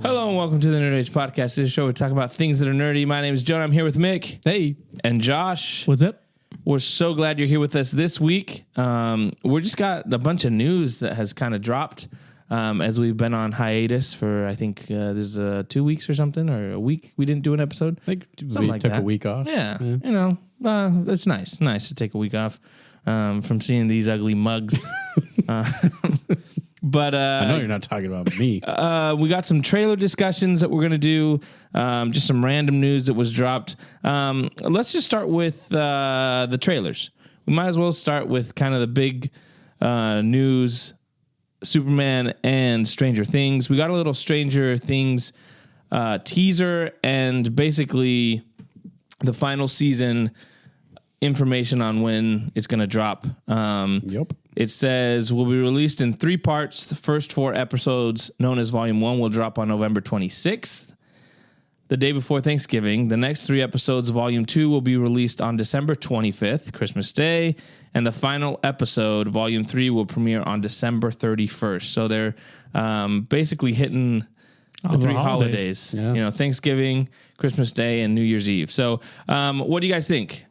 Hello and welcome to the Nerd Age Podcast. This is a show where we talk about things that are nerdy. My name is John. I'm here with Mick. Hey. And Josh. What's up? We're so glad you're here with us this week. We just got a bunch of news that has kind of dropped as we've been on hiatus for, I think, there's 2 weeks or something, or a week we didn't do an episode. I think something we like took that. a week off. Yeah. You know, it's nice to take a week off from seeing these ugly mugs. But I know you're not talking about me. we got some trailer discussions that we're going to do, just some random news that was dropped. Let's just start with the trailers. We might as well start with kind of the big news, Superman and Stranger Things. We got a little Stranger Things teaser and basically the final season information on when it's going to drop. Yep. It says will be released in 3 parts. The first 4 episodes, known as Volume 1, will drop on November 26th, the day before Thanksgiving. The next 3 episodes, Volume 2, will be released on December 25th, Christmas Day. And the final episode, Volume 3, will premiere on December 31st. So they're basically hitting the 3 holidays. Yeah. You know, Thanksgiving, Christmas Day, and New Year's Eve. So what do you guys think?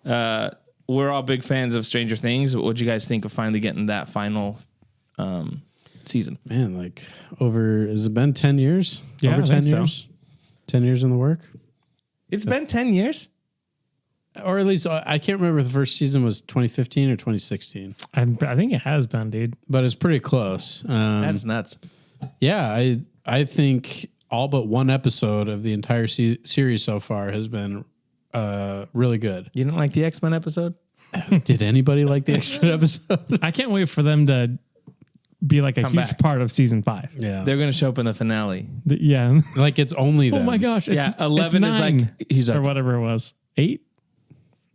We're all big fans of Stranger Things. What do you guys think of finally getting that final season? Man, like has it been 10 years? Yeah, over I 10 think so. years? 10 years in the work? It's been 10 years. Or at least, I can't remember if the first season was 2015 or 2016. I think it has been, dude. But it's pretty close. That's nuts. Yeah, I think all but one episode of the entire series so far has been really good. You didn't like the X-Men episode? Did anybody like the X-Men episode? I can't wait for them to be like a Come huge back. part of season 5. Yeah. They're going to show up in the finale. Yeah. Like it's only Oh them. my gosh. It's, Yeah, 11 it's is 9, like, he's or like, whatever it was. 8?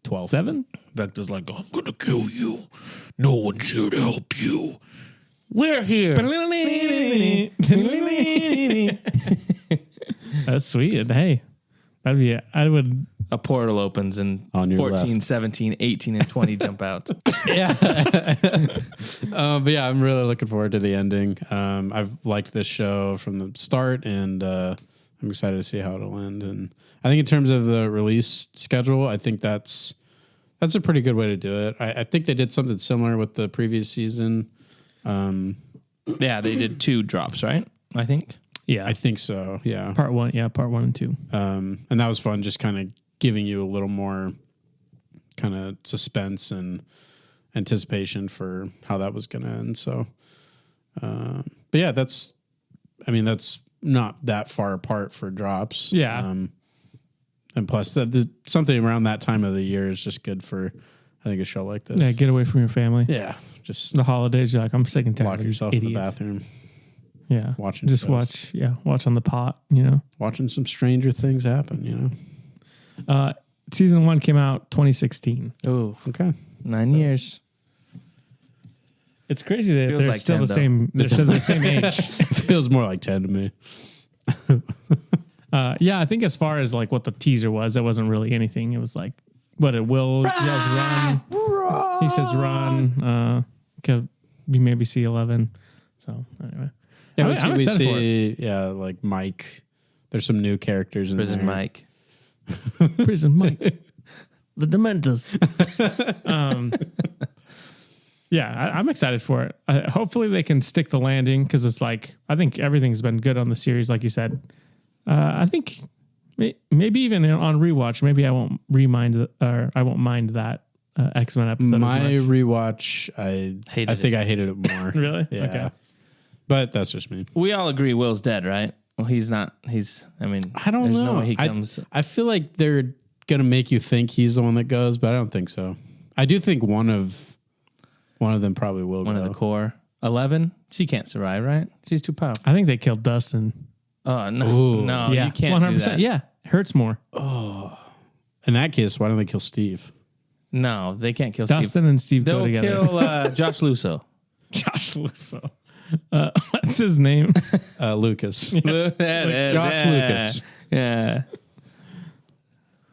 12. 7? Vector's like, I'm going to kill you. No one's here to help you. We're here. That's sweet. Hey, that'd be I would. A portal opens and On your 14, left. 17, 18, and 20 jump out. Yeah. But yeah, I'm really looking forward to the ending. I've liked this show from the start, and I'm excited to see how it'll end. And I think in terms of the release schedule, I think that's a pretty good way to do it. I think they did something similar with the previous season. Yeah, they did 2 drops, right? I think. Yeah. I think so. Yeah. Part 1. Yeah. Part 1 and 2. And that was fun, just kind of giving you a little more kind of suspense and anticipation for how that was going to end. So, but yeah, that's not that far apart for drops. Yeah. And plus something around that time of the year is just good for, I think, a show like this. Yeah. Get away from your family. Yeah. Just The holidays, you're like, I'm sick and tired lock of these yourself in the idiots. bathroom, Yeah. watching Just shows. watch on the pot, you know. watching some stranger things happen, you know? Season 1 came out 2016. Oh, Okay. 9 years. It's crazy that Feels they're like still 10 the same. They're still the same age. Feels more like 10 to me. Yeah, I think as far as like what the teaser was, it wasn't really anything. It was like, what it will yells run. He says run. Could we maybe see 11? So anyway, Yeah, I'm we excited for see, yeah, like Mike. There's some new characters in Prison there. Mike. Prison Mike, the Dementors. Yeah, I'm excited for it. Hopefully they can stick the landing because it's like I think everything's been good on the series, like you said. I think maybe even on rewatch, maybe I won't mind that X-Men episode. My as much. rewatch, I think I hated it more. Really? Yeah. Okay. But that's just me. We all agree Will's dead, right? Well, he's not. I don't There's know. no way He comes. I feel like they're gonna make you think he's the one that goes, but I don't think so. I do think one of them probably will One go. of the core. 11? She can't survive, right? She's too powerful. I think they killed Dustin. Oh, no. Ooh. No, Yeah, you can't 100%. Do that. Yeah, hurts more. In that case, why don't they kill Steve? No, they can't kill Steve. Dustin and Steve go They'll together. kill Josh Lusso. Josh Lusso. What's his name? Lucas. Josh Josh Lucas. Yeah.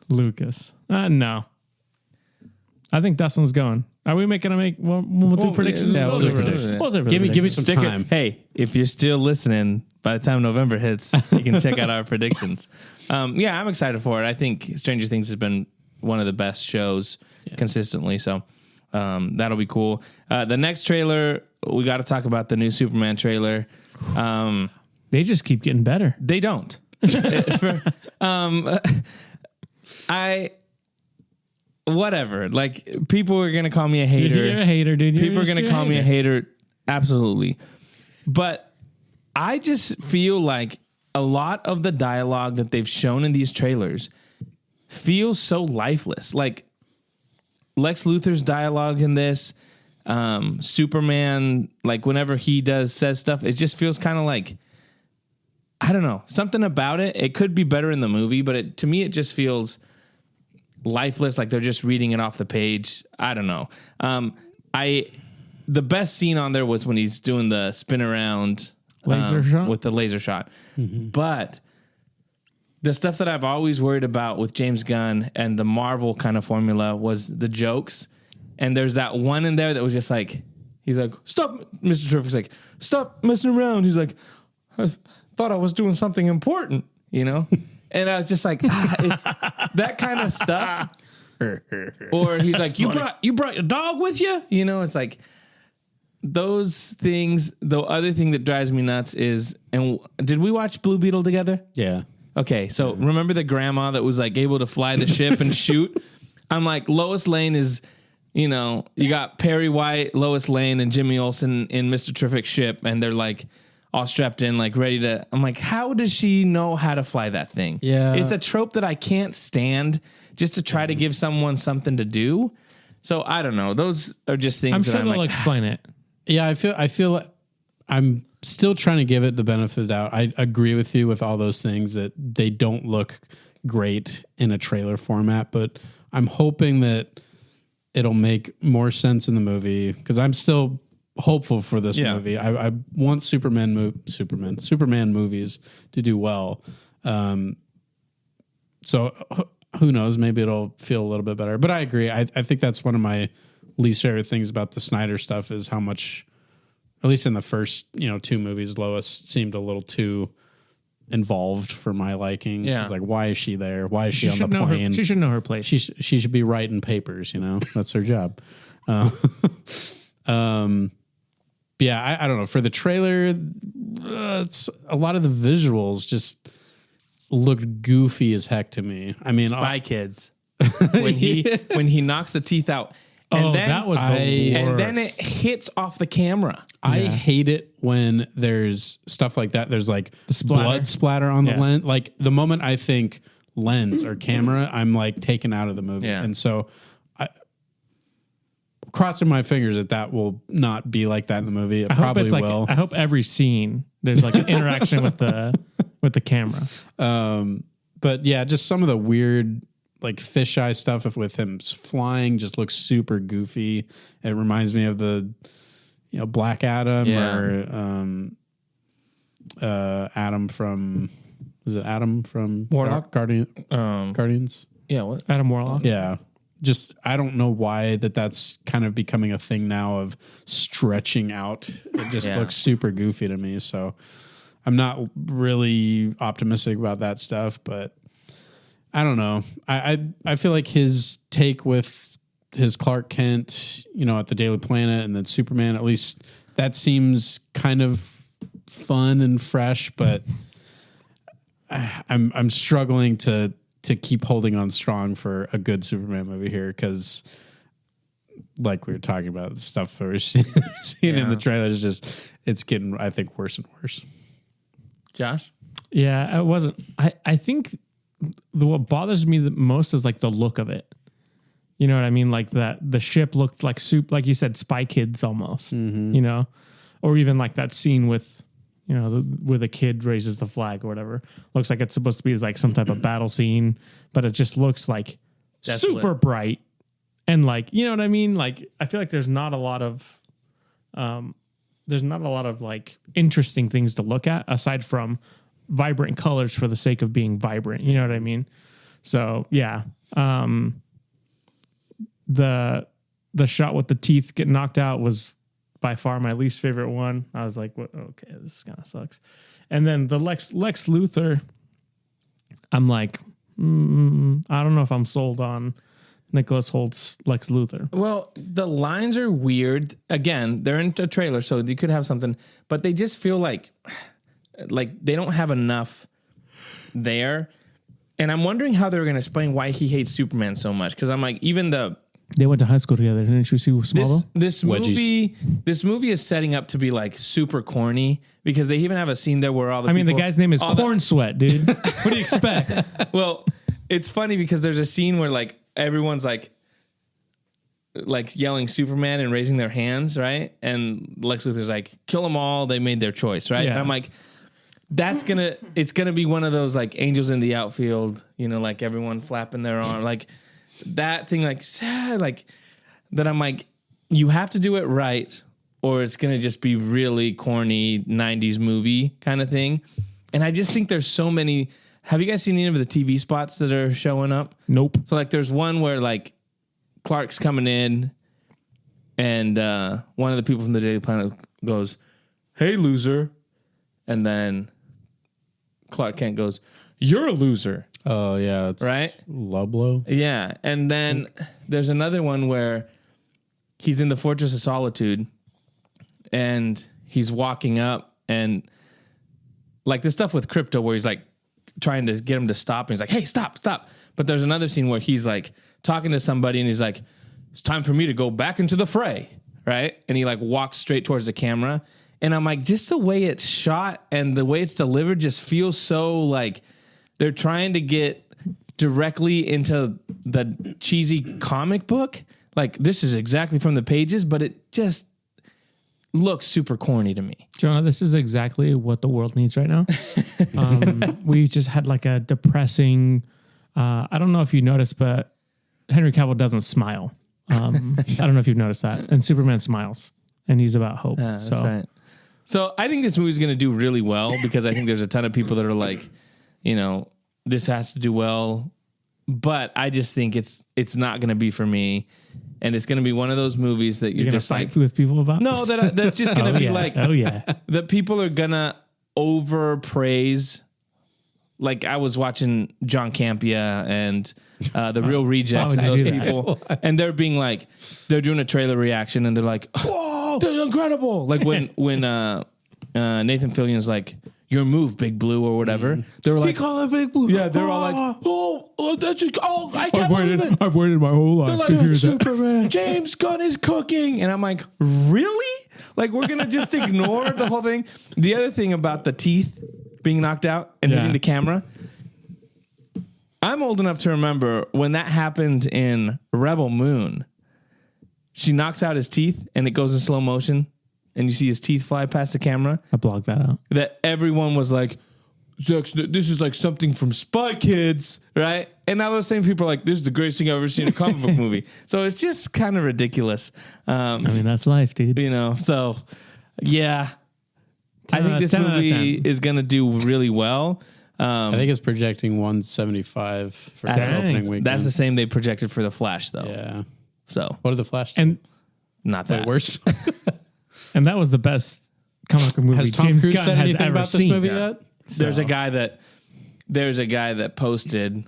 Lucas. No. I think Dustin's going. Are we making we'll do predictions? Yeah, we'll do predictions. We'll do Give me predictions. some Stick it- time. Hey, if you're still listening, by the time November hits, you can check out our predictions. Yeah, I'm excited for it. I think Stranger Things has been one of the best shows consistently. So that'll be cool. The next trailer, we got to talk about the new Superman trailer. They just keep getting better. They don't. Whatever. Like, people are going to call me a hater. You're a hater, dude. People are going to call me a hater. Absolutely. But I just feel like a lot of the dialogue that they've shown in these trailers feels so lifeless. Like Lex Luthor's dialogue in this, Superman, like whenever he says stuff, it just feels kind of like, I don't know, something about it. It could be better in the movie, but to me, it just feels lifeless. Like they're just reading it off the page. I don't know. The best scene on there was when he's doing the spin around Laser shot? with the laser shot. Mm-hmm. But the stuff that I've always worried about with James Gunn and the Marvel kind of formula was the jokes. And there's that one in there that was just like, he's like, stop, Mr. Terrific's like, stop messing around. He's like, I thought I was doing something important, you know? And I was just like, it's that kind of stuff. Or he's like, you brought your dog with you? You know, it's like those things. The other thing that drives me nuts is, and did we watch Blue Beetle together? Yeah. Okay, so remember the grandma that was like able to fly the ship and shoot? I'm like, Lois Lane is, you know, you got Perry White, Lois Lane, and Jimmy Olsen in Mr. Terrific's ship, and they're like all strapped in, like ready to. I'm like, how does she know how to fly that thing? Yeah. It's a trope that I can't stand just to try to give someone something to do. So I don't know. Those are just things I'm that sure I'm they'll like, explain it. Yeah, I feel like I'm still trying to give it the benefit of the doubt. I agree with you with all those things that they don't look great in a trailer format, but I'm hoping that it'll make more sense in the movie because I'm still hopeful for this movie. I want Superman movies to do well. So who knows? Maybe it'll feel a little bit better. But I agree. I think that's one of my least favorite things about the Snyder stuff is how much, at least in the first, 2 movies, Lois seemed a little too involved for my liking. Yeah. It's like, why is she there? Why is she on the know plane? she should know her place. She should be writing papers, That's her job. Yeah, I don't know. For the trailer, it's a lot of the visuals just looked goofy as heck to me. I mean, Spy Kids. When he knocks the teeth out. And then, that was the worst. And then it hits off the camera. I hate it when there's stuff like that. There's like splatter. blood splatter on the lens. Like the moment I think lens or camera, I'm like taken out of the movie. Yeah. And so crossing my fingers that will not be like that in the movie. It probably will. I hope every scene there's like an interaction with the camera. But yeah, just some of the weird like fisheye stuff with him flying just looks super goofy. It reminds me of the Black Adam or Adam from Warlock? Guardians? Yeah, what? Adam Warlock. Yeah. Just I don't know why that's kind of becoming a thing now of stretching out. It just looks super goofy to me. So I'm not really optimistic about that stuff, but I don't know. I feel like his take with his Clark Kent, at the Daily Planet and then Superman, at least that seems kind of fun and fresh, but I'm struggling to keep holding on strong for a good Superman movie here because like we were talking about, the stuff we're seeing in the trailers it's getting, I think, worse and worse. Josh? Yeah, it wasn't. I think what bothers me the most is like the look of it. You know what I mean? Like the ship looked like like you said, Spy Kids almost. Mm-hmm. Or even like that scene with where the kid raises the flag or whatever. Looks like it's supposed to be like some type of battle scene, but it just looks like super bright and like you know what I mean. Like I feel like there's not a lot of like interesting things to look at aside from vibrant colors for the sake of being vibrant. You know what I mean? So yeah, the shot with the teeth get knocked out was by far my least favorite one. I was like, what? Okay, this kind of sucks. And then the Lex Luthor, I'm like, I don't know if I'm sold on Nicholas Holt's Lex Luthor. Well, the lines are weird. Again, they're in a trailer, so you could have something, but they just feel like they don't have enough there. And I'm wondering how they're going to explain why he hates Superman so much. Because I'm like, even they went to high school together. Didn't you see Smallville? this movie is setting up to be like super corny because they even have a scene there where all the the guy's name is Corn Sweat, dude. What do you expect? Well, it's funny because there's a scene where like everyone's like yelling Superman and raising their hands, right? And Lex Luthor's like, kill them all. They made their choice, right? Yeah. And I'm like, it's gonna be one of those like angels in the outfield, like everyone flapping their arm, like that thing, like that. I'm like, you have to do it right, or it's gonna just be really corny 90s movie kind of thing. And I just think there's so many. Have you guys seen any of the TV spots that are showing up? Nope. So like, there's one where like Clark's coming in, and one of the people from the Daily Planet goes, "Hey, loser," and then Clark Kent goes, "You're a loser." Oh, yeah. It's right? Lublo. Yeah. And then there's another one where he's in the Fortress of Solitude and he's walking up, and like the stuff with Crypto where he's like trying to get him to stop, and he's like, "Hey, stop. But there's another scene where he's like talking to somebody and he's like, "It's time for me to go back into the fray." Right? And he like walks straight towards the camera. And I'm like, just the way it's shot and the way it's delivered just feels so like they're trying to get directly into the cheesy comic book. Like, this is exactly from the pages, but it just looks super corny to me. Jonah, this is exactly what the world needs right now. We just had like a depressing, I don't know if you noticed, but Henry Cavill doesn't smile. I don't know if you've noticed that. And Superman smiles, and he's about hope. That's right. So I think this movie's going to do really well because I think there's a ton of people that are like, this has to do well. But I just think it's not going to be for me. And it's going to be one of those movies that you're just fight like, with people about? No, that's just going to be like, that people are going to overpraise. Like, I was watching John Campea and the Real Rejects and those people. And they're being like, they're doing a trailer reaction and they're like, whoa, that's incredible. Like when Nathan Fillion's like, your move, Big Blue, or whatever. They were like, call it Big Blue. Yeah, they were all like, I can't believe it. I've waited my whole life to hear Superman. James Gunn is cooking. And I'm like, really? Like, we're going to just ignore the whole thing? The other thing about the teeth being knocked out and hitting the camera, I'm old enough to remember when that happened in Rebel Moon. She knocks out his teeth and it goes in slow motion and you see his teeth fly past the camera. I blocked that out. That everyone was like, this is like something from Spy Kids, right? And now those same people are like, this is the greatest thing I've ever seen in a comic book movie. So it's just kind of ridiculous. That's life, dude. So yeah. I think this movie is going to do really well. I think it's projecting 175 for the opening weekend. That's the same they projected for The Flash, though. Yeah. So what did The Flash do? And not that worse. And that was the best comic book movie Has Tom James Cruise Gunn said has anything ever about seen. this movie yet? There's a guy that posted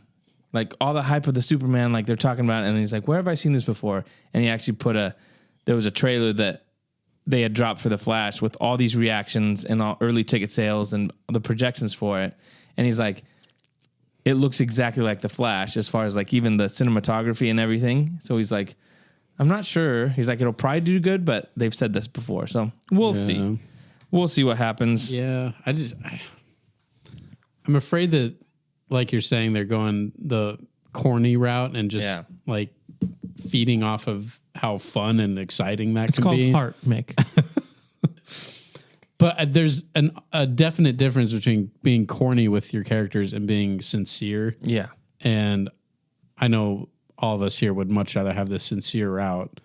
like all the hype of the Superman, like they're talking about it, and he's like, where have I seen this before? And he actually there was a trailer that they had dropped for The Flash with all these reactions and all early ticket sales and the projections for it. And he's like, it looks exactly like The Flash as far as like even the cinematography and everything. So he's like, I'm not sure. He's like, it'll probably do good, but they've said this before. So we'll see. We'll see what happens. Yeah. I'm afraid that, like you're saying, they're going the corny route and just like feeding off of how fun and exciting that can be. It's called heart, Mick. But there's a definite difference between being corny with your characters and being sincere. Yeah. And I know all of us here would much rather have the sincere route.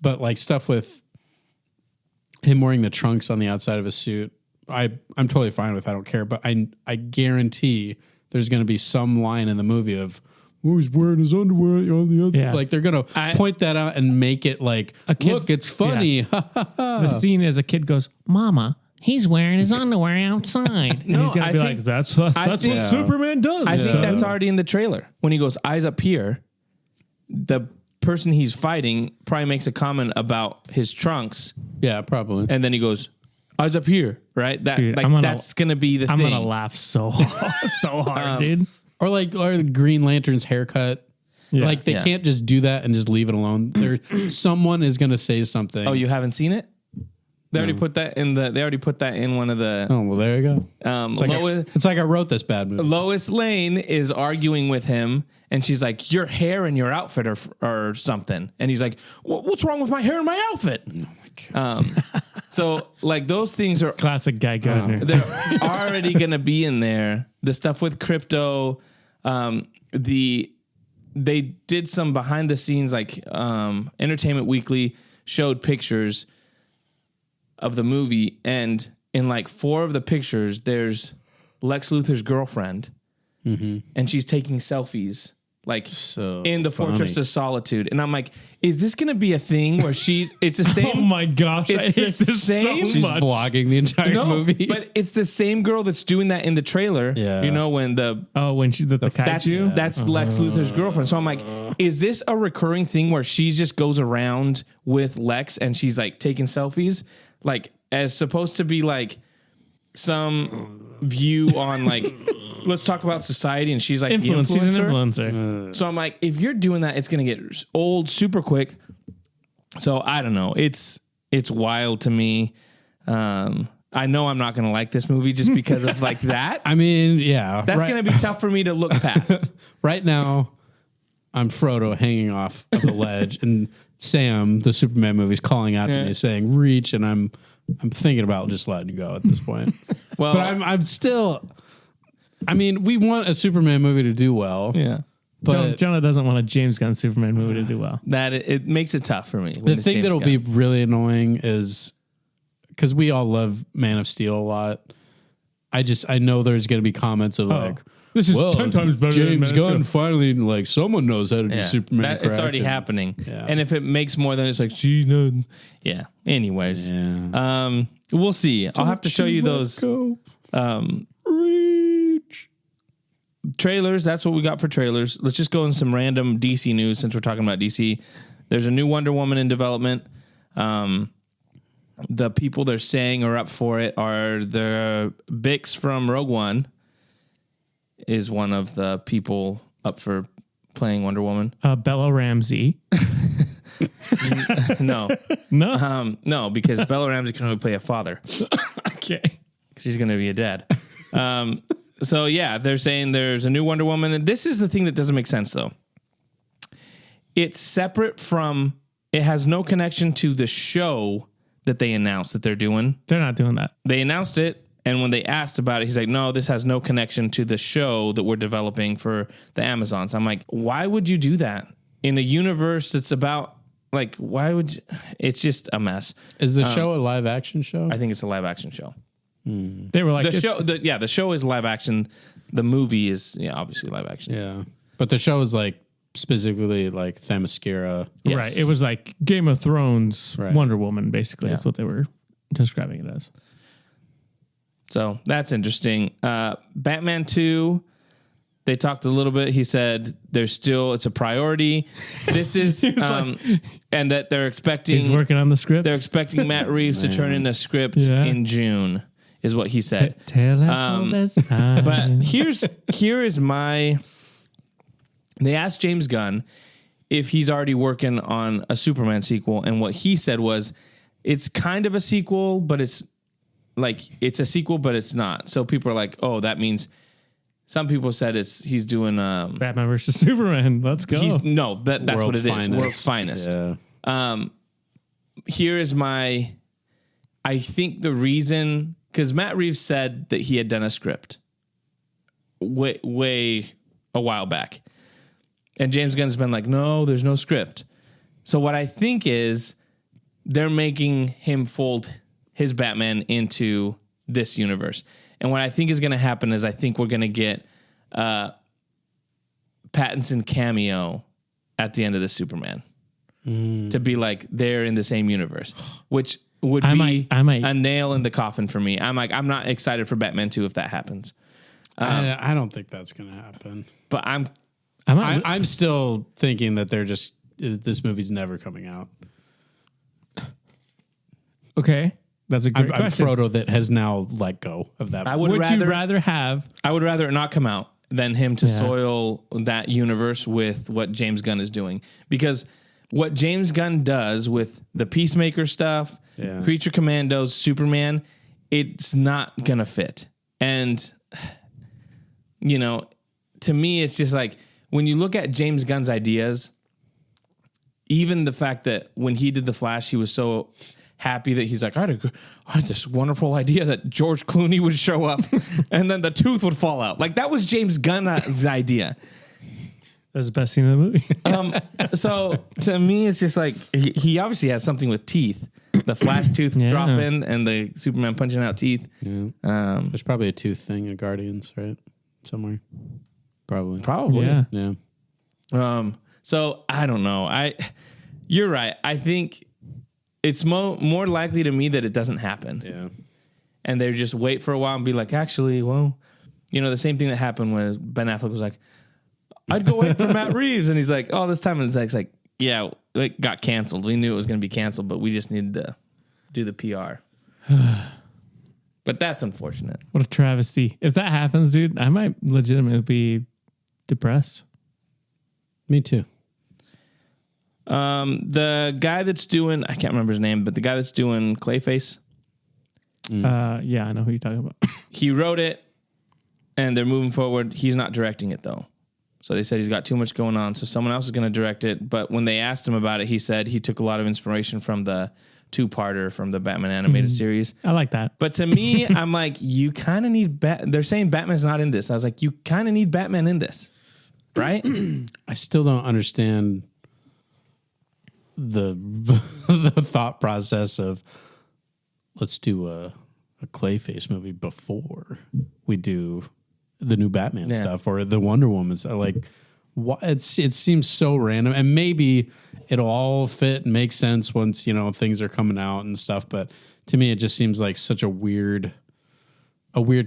But like stuff with him wearing the trunks on the outside of his suit, I'm totally fine with. I don't care. But I guarantee there's going to be some line in the movie of, oh, he's wearing his underwear on the other. Yeah. Like they're gonna point that out and make it like, look, it's funny. The scene as a kid goes, "Mama, he's wearing his underwear outside." And No, he's gonna I be think- like, "That's what think- Superman does." I think that's already in the trailer. When he goes, eyes up here, the person he's fighting probably makes a comment about his trunks, Yeah, probably. and then he goes, eyes up here, right? That Dude, like that's gonna be the I'm thing. gonna laugh so hard, dude. Or the Green Lantern's haircut. Yeah. Like they can't just do that and just leave it alone. Someone is gonna say something. Oh, you haven't seen it? They already put that in the. They already put that in one of the. Oh, well, there you go. It's like I wrote this bad movie. Lois Lane is arguing with him, and she's like, "Your hair and your outfit or something," and he's like, "What's wrong with my hair and my outfit?" Oh my God. So like those things are Classic guy Gardner. they're already gonna be in there. The stuff with crypto, they did some behind the scenes, like Entertainment Weekly showed pictures of the movie, and in like 4 of the pictures, there's Lex Luthor's girlfriend, and she's taking selfies. Like So in the funny. Fortress of Solitude. And I'm like, is this going to be a thing where it's the same? Oh my gosh, I It's hate the this same- so She's much. vlogging the entire No, movie. but it's the same girl that's doing that in the trailer. Yeah. You know, when When she's the kaiju. that's Lex Luthor's girlfriend. So I'm like, is this a recurring thing where she just goes around with Lex and she's like taking selfies? Like as supposed to be like some view on like, let's talk about society, and she's like Influence. the She's an influencer. influencer. So I'm like, if you're doing that, it's gonna get old super quick. So I don't know. It's wild to me. I know I'm not gonna like this movie just because of like that. I mean, yeah. That's gonna be tough for me to look past. Right now, I'm Frodo hanging off of the ledge, and Sam, the Superman movie, is calling out to me saying, reach, and I'm thinking about just letting you go at this point. Well, But I'm still, I mean, we want a Superman movie to do well. yeah. But Jonah doesn't want a James Gunn Superman movie to do well. That it makes it tough for me. the thing that'll be really annoying is, because we all love Man of Steel a lot, I know there's going to be comments of like, This is well, 10 times better than James Man of Gunn Steel. finally, like, someone knows how to do Superman. It's already happening. Yeah. And if it makes more than it's like, gee, no. Yeah. Anyways. Yeah. We'll see. I'll have to show you those Reach. trailers. That's what we got for trailers. Let's just go in some random DC news since we're talking about DC. There's a new Wonder Woman in development. The people they're saying are up for it are the Bix from Rogue One is one of the people up for playing Wonder Woman. Bella Ramsey. No. No. No, because Bella Ramsey can only play a father. Okay. She's going to be a dad. So, yeah, they're saying there's a new Wonder Woman. And this is the thing that doesn't make sense, though. It's separate from, it has no connection to the show that they announced that they're doing. They're not doing that. They announced it, and when they asked about it, he's like, no, this has no connection to the show that we're developing for the Amazons. I'm like, why would you do that in a universe that's about, like, why would you? It's just a mess. Is the show a live action show? I think it's a live action show. They were like, The show is live action. The movie is obviously live action. Yeah. But the show is like specifically like Themyscira. Yes. right. It was like Game of Thrones, Right. Wonder Woman, basically. Yeah. That's what they were describing it as. So that's interesting. Batman 2, they talked a little bit. He said it's a priority. This is, and that they're expecting. He's working on the script. They're expecting Matt Reeves to turn in a script Yeah. in June, is what he said. Tell us all this time. But here is my. They asked James Gunn if he's already working on a Superman sequel, and what he said was, it's kind of a sequel, but it's a sequel, but it's not. So people are like, oh, that means. Some people said he's doing Batman versus Superman. Let's go. that's what it is. Finest. World's finest. Yeah. Here is my. I think the reason, because Matt Reeves said that he had done a script way a while back. And James Gunn's been like, no, there's no script. So what I think is they're making him fold his Batman into this universe. And what I think is going to happen is I think we're going to get Pattinson cameo at the end of the Superman to be like they're in the same universe, which would be a nail in the coffin for me. I'm not excited for Batman 2 if that happens. I don't think that's going to happen. But I'm still thinking that this movie's never coming out. Okay. That's a great I'm question. Frodo that has now let go of that. I would you rather rather have... I would rather it not come out than him to soil that universe with what James Gunn is doing. Because what James Gunn does with the Peacemaker stuff, Creature Commandos, Superman, it's not going to fit. And, you know, to me, it's just like when you look at James Gunn's ideas, even the fact that when he did The Flash, he was so happy that he's like, I had this wonderful idea that George Clooney would show up and then the tooth would fall out. Like that was James Gunn's idea. That's the best scene in the movie. So to me, it's just like he obviously has something with teeth. The Flash tooth dropping and the Superman punching out teeth. Yeah. There's probably a tooth thing in Guardians, right? Somewhere. Probably. Yeah. So I don't know. You're right. I think it's more likely to me that it doesn't happen. Yeah. And they just wait for a while and be like, actually, well, you know, the same thing that happened when Ben Affleck was like, I'd go wait for Matt Reeves. And he's like, oh, this time it's like, yeah, it got canceled. We knew it was going to be canceled, but we just needed to do the PR. But that's unfortunate. What a travesty. If that happens, dude, I might legitimately be depressed. Me too. The guy that's doing, I can't remember his name, but the guy that's doing Clayface. Yeah, I know who you're talking about. He wrote it and they're moving forward. He's not directing it though. So they said he's got too much going on. So someone else is going to direct it. But when they asked him about it, he said he took a lot of inspiration from the 2-parter from the Batman animated series. I like that. But to me, I'm like, you kind of need they're saying Batman's not in this. I was like, you kind of need Batman in this, right? I still don't understand the thought process of let's do a Clayface movie before we do the new Batman stuff or the Wonder Woman stuff. Like, it seems so random, and maybe it'll all fit and make sense once, you know, things are coming out and stuff. But to me, it just seems like such a weird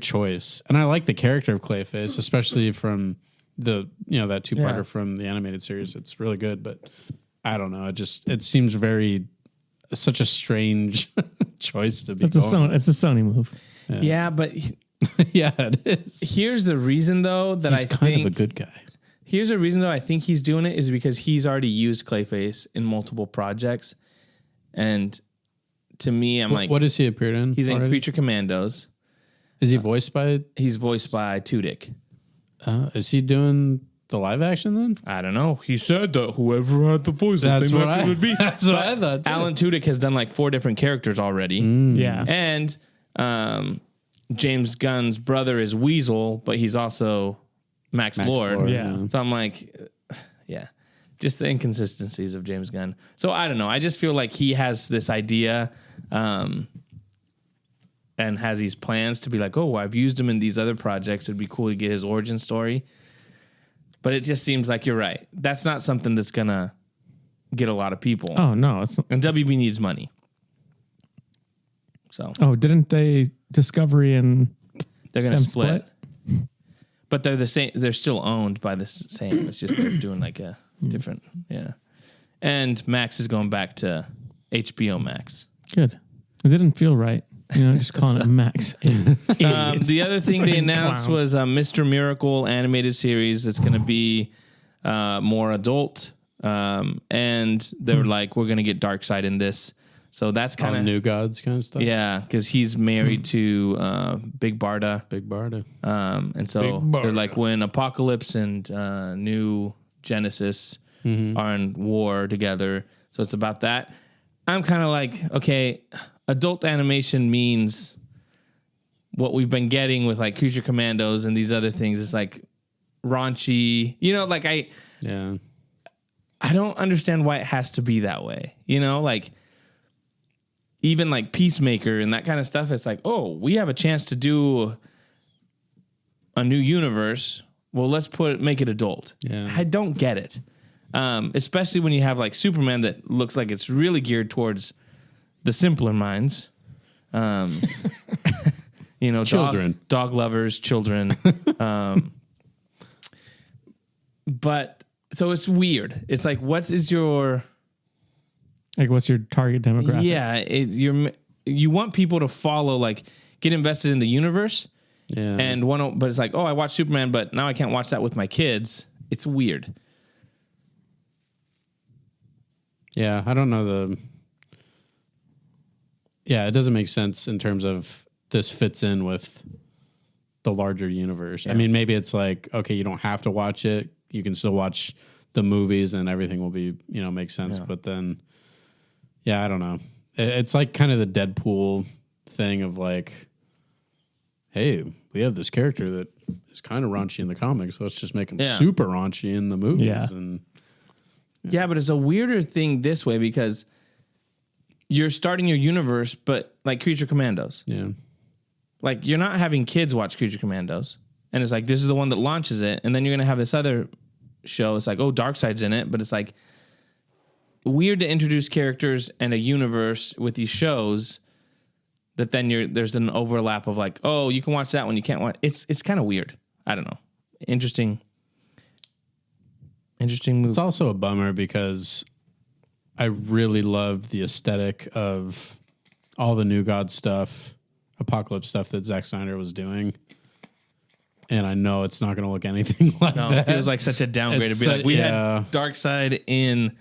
choice. And I like the character of Clayface, especially from the, you know, that 2-parter from the animated series. It's really good, but I don't know. It seems such a strange choice to be. It's a Sony move. Yeah, but yeah, it is. Here's the reason though that He's kind of a good guy. Here's the reason though I think he's doing it is because he's already used Clayface in multiple projects, and to me, I'm like, what has he appeared in? He's in Creature Commandos. Is he voiced by? He's voiced by Tudyk. Is he doing the live action then? I don't know. He said that whoever had the voice, that's what it would be. That's what I thought. Too. Alan Tudyk has done like 4 different characters already. Yeah, and James Gunn's brother is Weasel, but he's also Max Lord. Yeah. So I'm like, yeah, just the inconsistencies of James Gunn. So I don't know. I just feel like he has this idea and has these plans to be like, oh, I've used him in these other projects. It'd be cool to get his origin story. But it just seems like you're right. That's not something that's going to get a lot of people. Oh, no. And WB needs money. So. Oh, didn't they Discovery and they're going to split? But they're the same. They're still owned by the same. It's just they're doing like a different, And Max is going back to HBO Max. Good. It didn't feel right. You know, just calling it Max. The other thing they announced was Mr. Miracle animated series that's going to be more adult. And they're like, we're going to get Darkseid in this. So that's kind of New Gods kind of stuff. Yeah, because he's married to Big Barda. And so they're like, when Apocalypse and New Genesis are in war together. So it's about that. I'm kind of like, okay, adult animation means what we've been getting with like Creature Commandos and these other things. It's like raunchy, you know, like I don't understand why it has to be that way. You know, like even like Peacemaker and that kind of stuff. It's like, oh, we have a chance to do a new universe well, let's make it adult. Yeah. I don't get it. Especially when you have like Superman that looks like it's really geared towards the simpler minds. Children. Dog lovers, children. But so it's weird. It's like, what is your... Like, what's your target demographic? Yeah, you want people to follow, like, get invested in the universe. Yeah. But it's like, oh, I watched Superman, but now I can't watch that with my kids. It's weird. Yeah, I don't know it doesn't make sense in terms of this fits in with the larger universe. Yeah. I mean, maybe it's like, okay, you don't have to watch it. You can still watch the movies and everything will be, make sense. Yeah. But then, I don't know. It's like kind of the Deadpool thing of like, hey, we have this character that is kind of raunchy in the comics. So let's just make him super raunchy in the movies. Yeah. Yeah, but it's a weirder thing this way because you're starting your universe, but like Creature Commandos. Yeah. Like, you're not having kids watch Creature Commandos. And it's like, this is the one that launches it. And then you're going to have this other show. It's like, oh, Darkseid's in it. But it's like weird to introduce characters and a universe with these shows that then there's an overlap of like, oh, you can watch that one. You can't watch. It's kind of weird. I don't know. Interesting move. It's also a bummer because I really loved the aesthetic of all the New God stuff, Apocalypse stuff that Zack Snyder was doing. And I know it's not going to look anything like that. It feels like such a downgrade to be like, we had Darkseid in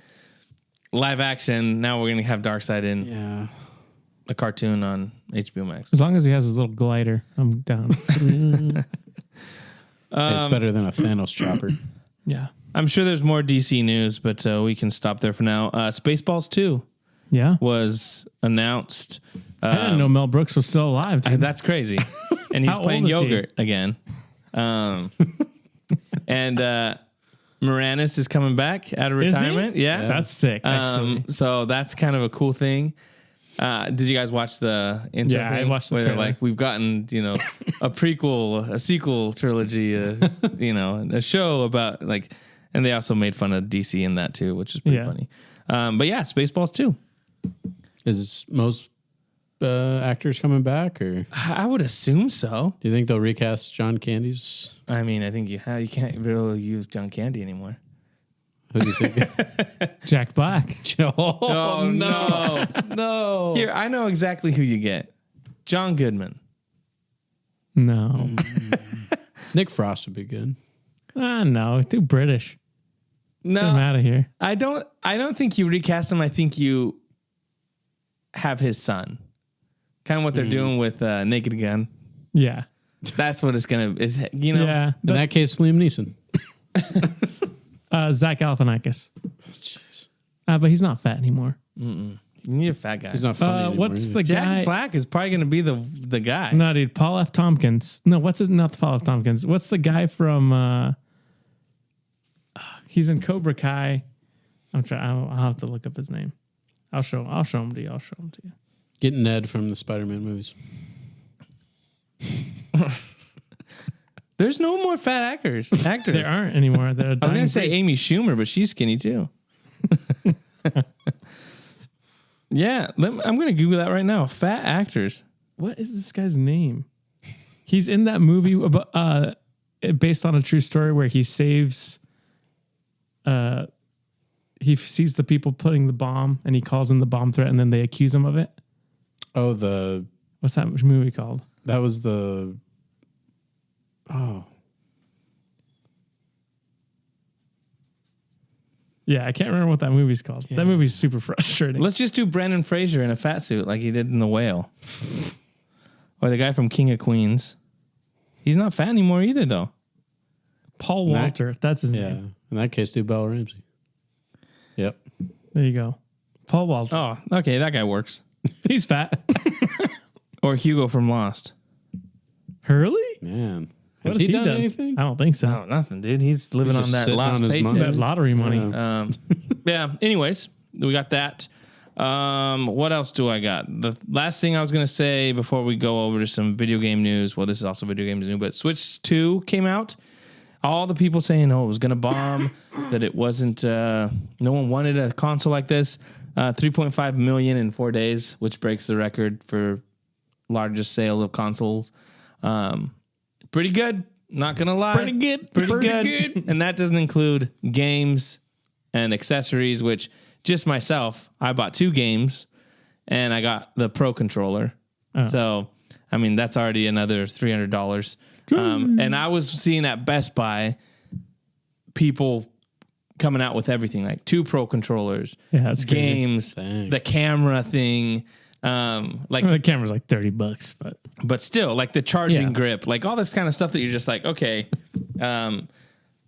live action. Now we're going to have Darkseid in a cartoon on HBO Max. As long as he has his little glider, I'm down. It's better than a Thanos chopper. Yeah. I'm sure there's more DC news, but we can stop there for now. Spaceballs 2 was announced. I didn't know Mel Brooks was still alive. That's crazy. And he's How playing old is he? yogurt again. And Moranis is coming back out of retirement. Yeah. That's sick, actually. So that's kind of a cool thing. Did you guys watch the intro Yeah, thing? I watched the where they're trailer. like, we've gotten, a prequel, a sequel trilogy, a show about like, and they also made fun of DC in that too, which is pretty funny. But yeah, Spaceballs 2. Is most actors coming back, or I would assume so. do you think they'll recast John Candy's? I mean, I think you can't really use John Candy anymore. Who do you think? Jack Black. Oh, no. No. Here, I know exactly who you get. John Goodman. No. Nick Frost would be good. No. Too British. Get him No, out of here. I don't think you recast him. I think you have his son. Kind of what they're doing with Naked Gun. Yeah. That's what it's going to, Yeah. In that case, Liam Neeson. Zach Galifianakis. But he's not fat anymore. you need a fat guy. He's not funny anymore, What's is he? the Jack guy? Black is probably going to be the guy. No, dude. Paul F. Tompkins. No, what's his? Not Paul F. Tompkins. What's the guy from? He's in Cobra Kai. I'm trying. I'll have to look up his name. I'll show him to you. Get Ned from the Spider-Man movies. There's no more fat actors. There aren't anymore. They're I was going to say Amy Schumer, but she's skinny too. Yeah, I'm going to Google that right now. Fat actors. What is this guy's name? He's in that movie about, based on a true story where he saves. He sees the people putting the bomb and he calls in the bomb threat and then they accuse him of it. Oh, What's that movie called? that was the. Oh, Yeah, I can't remember what that movie's called. Yeah. That movie's super frustrating. Let's just do Brendan Fraser in a fat suit like he did in The Whale. Or the guy from King of Queens. He's not fat anymore either, though. Paul Walter, that's his yeah. name. In that case, do Bella Ramsey. Yep. There you go. Paul Walter. Oh, okay, that guy works. He's fat. Or Hugo from Lost. Hurley? Man. What Has he done anything? I don't think so. Oh, nothing, dude. He's living He's on just that sitting last on his paycheck. money. That lottery money. Yeah. Anyways, we got that. What else do I got? The last thing I was going to say before we go over to some video game news. Well, this is also video games news, but Switch 2 came out. all the people saying, "Oh, it was going to bomb," that it wasn't. No one wanted a console like this. 3.5 million in 4 days, which breaks the record for largest sale of consoles. Pretty good. Not gonna lie, Pretty good. And that doesn't include games and accessories. Which just myself, I bought 2 games, and I got the Pro controller. Oh. So, I mean, that's already another $300. And I was seeing at Best Buy people coming out with everything, like 2 Pro controllers, Yeah, that's crazy. games, Dang. the camera thing, like, The camera's like $30, but still, like the charging Yeah. grip, like all this kind of stuff that you're just like, okay.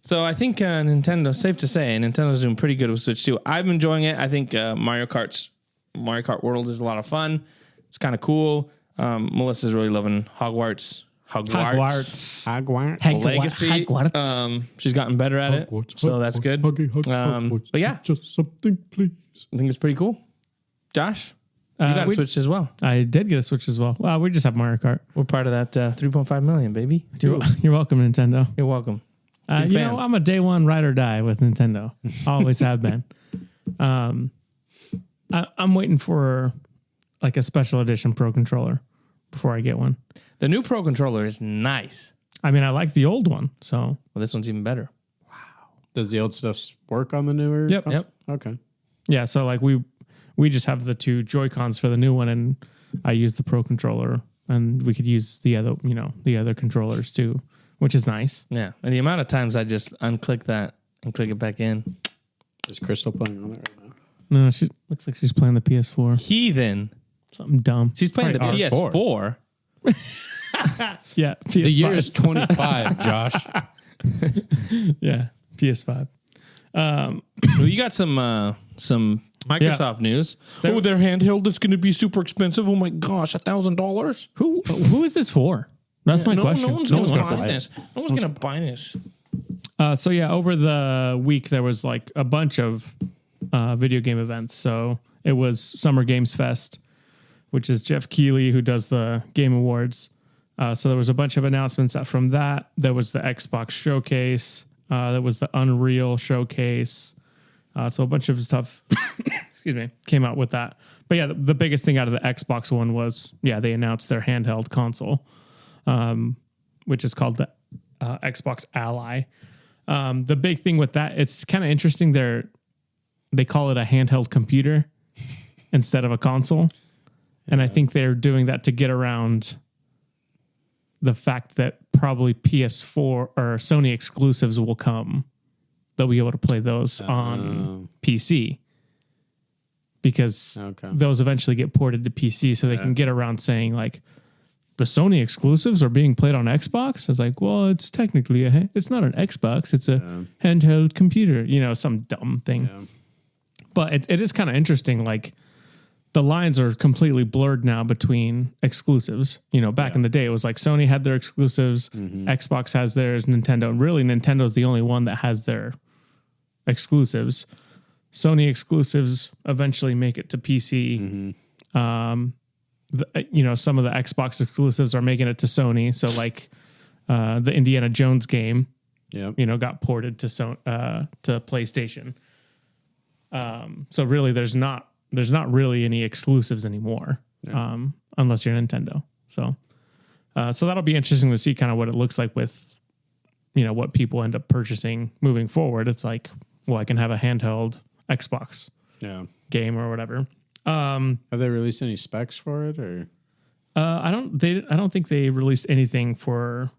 So I think Nintendo, safe to say, Nintendo's doing pretty good with Switch 2. I'm enjoying it. I think Mario Kart World is a lot of fun. It's kind of cool. Melissa's really loving Hogwarts Hogwarts. Legacy. Hogwarts. She's gotten better at it, so that's good. But yeah, Just something, please. I think it's pretty cool. Josh, you got a Switch as well. I did get a Switch as well. Well, we just have Mario Kart. We're part of that 3.5 million, baby. You're welcome, Nintendo. You're welcome. Big You know, fans. I'm a day one ride or die with Nintendo. Always have been. I'm waiting for like a special edition Pro controller before I get one. The new Pro controller is nice. I mean, I like the old one, so Well, this one's even better. Does the old stuff work on the newer? Yep. console? Okay. yeah. So like we just have the 2 Joy-Cons for the new one, and I use the Pro controller, and we could use the other controllers too, which is nice. Yeah, and the amount of times I just unclick that and click it back in. Is Crystal playing on it right now? No, she looks like she's playing the PS4. Heathen. Something dumb. She's playing the Probably ours. PS4. Yeah, PS5. The year is 25, Josh. Yeah, PS5. Well, you got some Microsoft news. Oh, their handheld is going to be super expensive. Oh my gosh, $1,000. Who is this for? That's my question. No one's going to gonna buy buy it. this. No one's going to buy this. So yeah, over the week there was like a bunch of video game events. So it was Summer Games Fest, which is Jeff Keighley who does the Game Awards. So there was a bunch of announcements from that. There was the Xbox Showcase. There was the Unreal Showcase. So a bunch of stuff, excuse me, came out with that. But yeah, the biggest thing out of the Xbox one was, they announced their handheld console, which is called the Xbox Ally. The big thing with that, it's kind of interesting. They call it a handheld computer instead of a console. And I think they're doing that to get around the fact that probably PS4 or Sony exclusives will come. They'll be able to play those on PC because those eventually get ported to PC, so they can get around saying like the Sony exclusives are being played on Xbox. It's like, well, it's technically it's not an Xbox, it's a handheld computer, some dumb thing. Yeah. But it is kind of interesting. Like the lines are completely blurred now between exclusives. Back in the day, it was like Sony had their exclusives, Xbox has theirs, Nintendo. Really, Nintendo's the only one that has their exclusives. Sony exclusives eventually make it to PC. Some of the Xbox exclusives are making it to Sony. So like the Indiana Jones game, got ported to PlayStation. So really, there's not really any exclusives anymore, unless you're Nintendo. So that'll be interesting to see kind of what it looks like with, what people end up purchasing moving forward. It's like, well, I can have a handheld Xbox game or whatever. Have they released any specs for it, or? I don't think they released anything for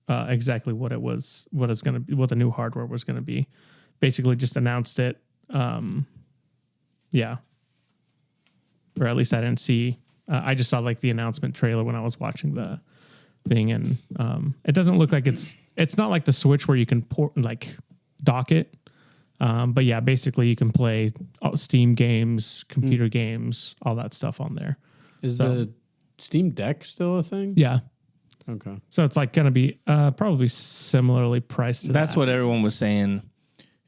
exactly what it was, what the new hardware was going to be. Basically, just announced it. Or at least I didn't see. I just saw like the announcement trailer when I was watching the thing, and it doesn't look like it's not like the Switch where you can dock it. But yeah, basically you can play Steam games, computer games, all that stuff on there. Is the Steam Deck still a thing? Yeah. Okay. So it's like going to be probably similarly priced to That's that. what everyone was saying.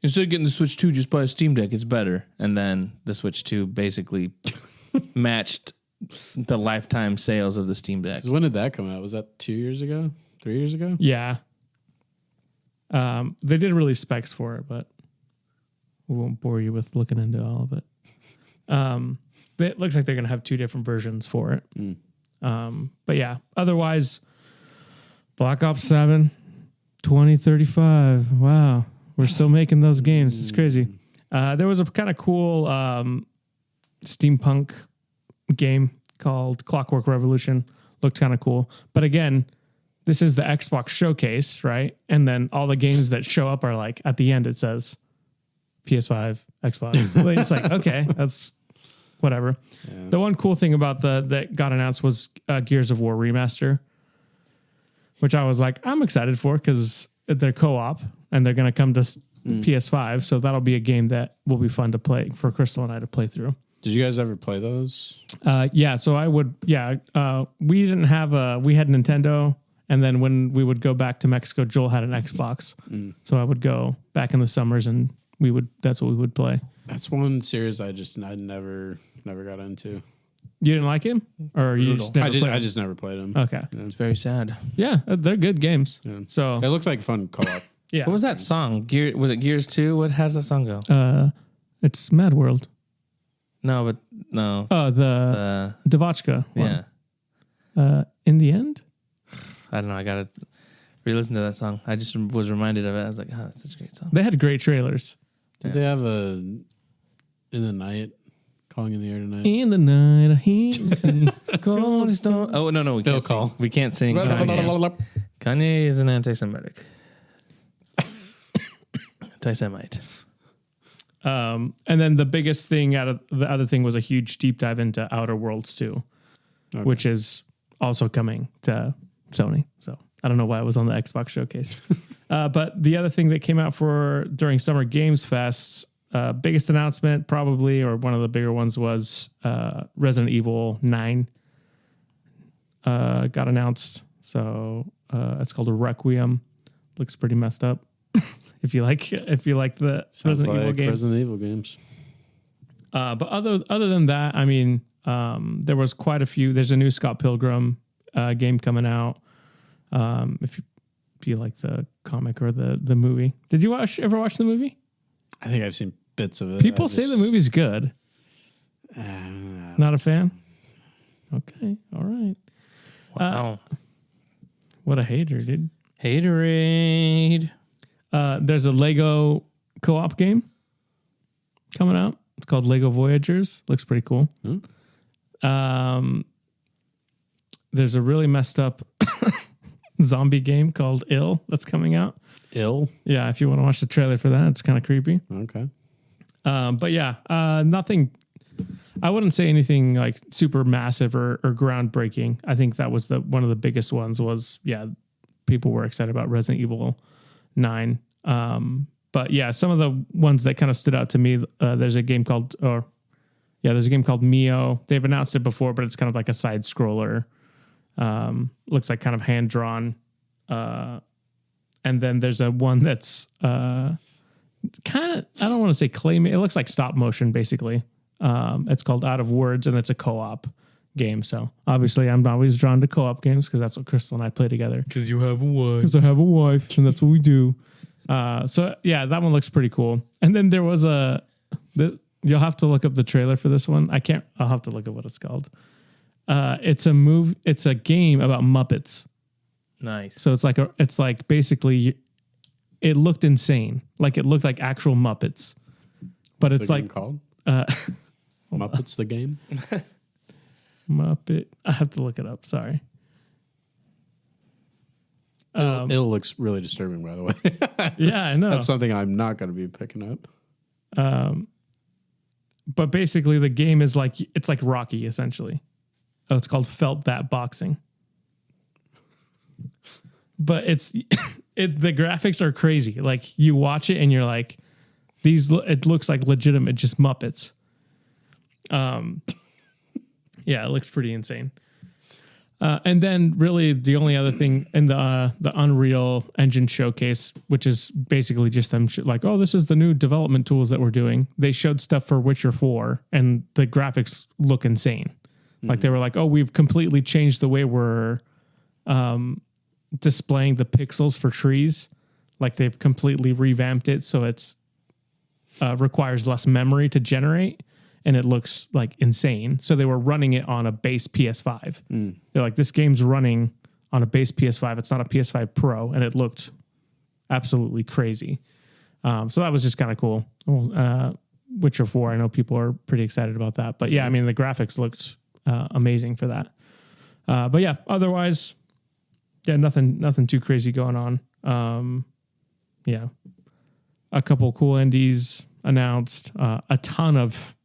Instead of getting the Switch 2, just buy a Steam Deck. It's better. And then the Switch 2 basically matched the lifetime sales of the Steam Deck. So when did that come out? Was that 2 years ago? 3 years ago? Yeah. They did release specs for it, but we won't bore you with looking into all of it. It looks like they're going to have 2 different versions for it. But yeah, otherwise, Black Ops 7, 2035. Wow. We're still making those games. It's crazy. There was a kind of cool steampunk game called Clockwork Revolution. Looked kind of cool. But again, this is the Xbox showcase, right? And then all the games that show up are like, at the end, it says PS5, Xbox. It's like, okay, that's whatever. Yeah. The one cool thing about that got announced was Gears of War Remaster, which I was like, I'm excited for because they're co-op and they're going to come to PS5. So that'll be a game that will be fun to play for Crystal and I to play through. Did you guys ever play those? Yeah. So I would, we didn't have we had Nintendo. And then when we would go back to Mexico, Joel had an Xbox. So I would go back in the summers and that's what we would play. That's one series I never got into. You didn't like him? Or you just never played him? I just never played him. Okay. Yeah, it's very sad. Yeah, they're good games. Yeah. So they looked like fun co-op. Yeah. What was that song? Was it Gears 2? How's that song go? It's Mad World. No. Oh, the Devotchka one. Yeah. In the end? I don't know. I got to re-listen to that song. I just was reminded of it. I was like, oh, that's such a great song. They had great trailers. Did they have a In the Night, Calling in the Air Tonight? In the night, I hear you sing. Cold stone. Oh, no. We can't sing. We can't sing. Kanye is an anti-Semitic. Anti-Semite. And then the biggest thing out of the other thing was a huge deep dive into Outer Worlds 2, which is also coming to Sony. So I don't know why it was on the Xbox showcase. But the other thing that came out during Summer Games Fest, biggest announcement probably, or one of the bigger ones, was Resident Evil 9 got announced. So it's called a Requiem. Looks pretty messed up. if you like the Resident Evil games. Resident Evil games. But other than that, I mean, there was quite a few. There's a new Scott Pilgrim game coming out. If you like the comic or the movie, did you ever watch the movie? I think I've seen bits of it. People say the movie's good. Not a fan? Okay, all right. Wow. What a hater, dude. Haterade. There's a Lego co-op game coming out. It's called Lego Voyagers. Looks pretty cool. There's a really messed up zombie game called Ill that's coming out. Ill? Yeah, if you want to watch the trailer for that, it's kind of creepy. Okay. But yeah, nothing. I wouldn't say anything like super massive or groundbreaking. I think that was one of the biggest ones was, people were excited about Resident Evil 9. But yeah, some of the ones that kind of stood out to me, there's a game called Mio. They've announced it before, but it's kind of like a side scroller. Looks like kind of hand drawn. And then there's a one that's kind of, I don't want to say claim. It looks like stop motion, basically. It's called Out of Words, and it's a co-op game. So obviously, I'm always drawn to co-op games because that's what Crystal and I play together. Because you have a wife. Because I have a wife, and that's what we do. So yeah, that one looks pretty cool. And then there was you'll have to look up the trailer for this one. I'll have to look at what it's called. It's a game about Muppets. Nice. So it's like basically, it looked insane. Like it looked like actual Muppets, but What's it's the like game called Muppets the game. Muppet. I have to look it up. Sorry. It looks really disturbing, by the way. Yeah, I know. That's something I'm not going to be picking up. But basically, the game is it's like Rocky, essentially. Oh, it's called Felt That Boxing. But the graphics are crazy. Like you watch it and you're like, it looks like legitimate, just Muppets. Yeah, it looks pretty insane. And then really the only other thing in the Unreal Engine showcase, which is basically just them like, oh, this is the new development tools that we're doing. They showed stuff for Witcher 4 and the graphics look insane. Mm-hmm. Like they were like, oh, we've completely changed the way we're displaying the pixels for trees. Like they've completely revamped it so it's requires less memory to generate, and it looks like insane. So they were running it on a base PS5. They're like, this game's running on a base PS5. It's not a PS5 Pro, and it looked absolutely crazy. So that was just kind of cool. Witcher 4, I know people are pretty excited about that. But yeah, I mean, the graphics looked amazing for that. But yeah, otherwise, yeah, nothing too crazy going on. Yeah, a couple cool indies announced, a ton of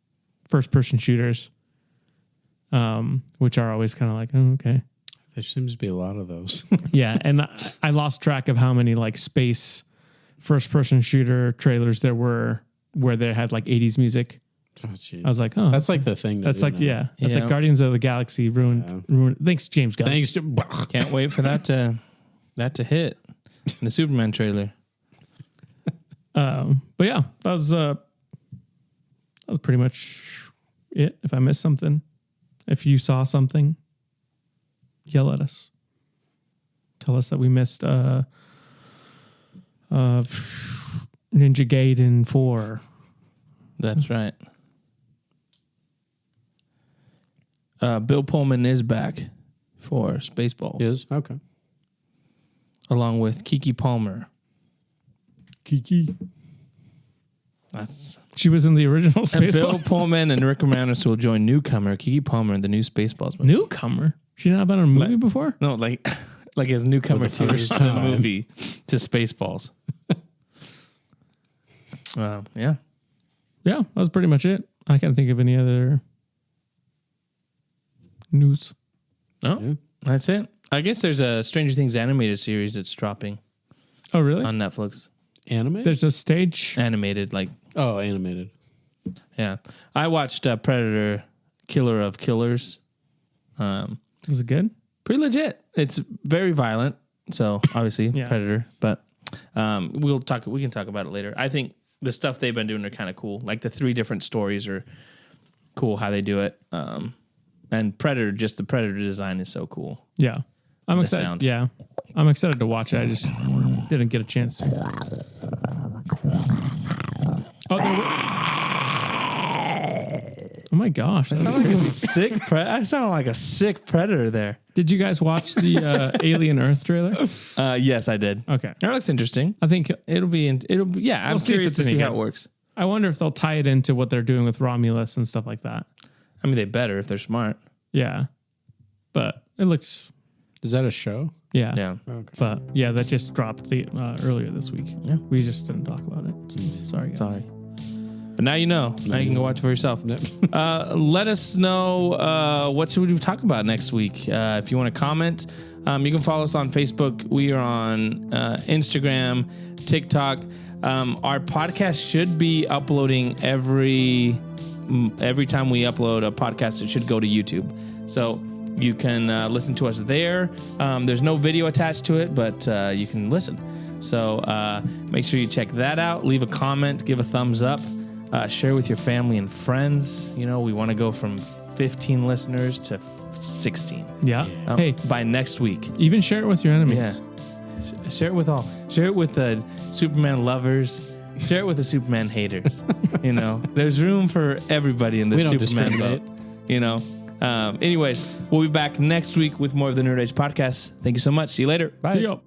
first-person shooters, which are always kind of like, oh, okay. There seems to be a lot of those. Yeah, and I lost track of how many like space first-person shooter trailers there were where they had like 80s music. Oh, geez. I was like, oh, That's like the thing. that's like, now. yeah, that's Yeah. like Guardians of the Galaxy ruined. Thanks, James Gunn. Thanks to Can't wait for that to hit the Superman trailer. But yeah, that was pretty much it. If I missed something, if you saw something, yell at us. Tell us that we missed Ninja Gaiden 4. That's right. Bill Pullman is back for Spaceballs, is okay. along with Kiki Palmer. Kiki. That's She was in the original and Bill Spaceballs. Pullman and Rick Moranis will join newcomer Kiki Palmer in the new Spaceballs movie. Newcomer. She not been in a movie before? No, like as newcomer For the to first the time. movie to Spaceballs. Yeah. Yeah, that was pretty much it. I can't think of any other news. No, Yeah. that's it. I guess there's a Stranger Things animated series that's dropping Oh, really? on Netflix. Anime? There's a stage. Animated, like, Oh, animated. yeah. I watched Predator, Killer of Killers. Was it good? Pretty legit. It's very violent, so obviously Yeah. Predator. But we can talk about it later. I think the stuff they've been doing are kind of cool. Like the 3 different stories are cool how they do it. And Predator, just the Predator design is so cool. Yeah. I'm The excited. sound. Yeah. I'm excited to watch it. I just didn't get a chance. Oh, oh my gosh. That's crazy. I sound like a sick Predator there. Did you guys watch the Alien Earth trailer? Yes, I did. Okay. That looks interesting. I think It'll be. Yeah, I'm We'll see if curious it's to any see how good. it works. I wonder if they'll tie it into what they're doing with Romulus and stuff like that. I mean, they better if they're smart. Yeah. But it looks, Is that a show? yeah. Yeah. Okay. But yeah, that just dropped earlier this week. Yeah. We just didn't talk about it. So, sorry, guys. Sorry. But now you know. Now you can go watch it for yourself. Yep. Let us know what should we talk about next week. If you want to comment, you can follow us on Facebook. We are on Instagram, TikTok. Our podcast should be uploading every time we upload a podcast. It should go to YouTube, so you can listen to us there. There's no video attached to it, but you can listen. So make sure you check that out. Leave a comment, give a thumbs up. Share with your family and friends. You know, we want to go from 15 listeners to 16. Yeah. Oh, Hey, by next week. even share it with your enemies. Yeah. Share it with all. Share it with the Superman lovers. Share it with the Superman haters. You know, there's room for everybody in the We don't Superman boat. discriminate. You know. Anyways, we'll be back next week with more of the Nerd Age podcast. Thank you so much. See you later. Bye. See ya.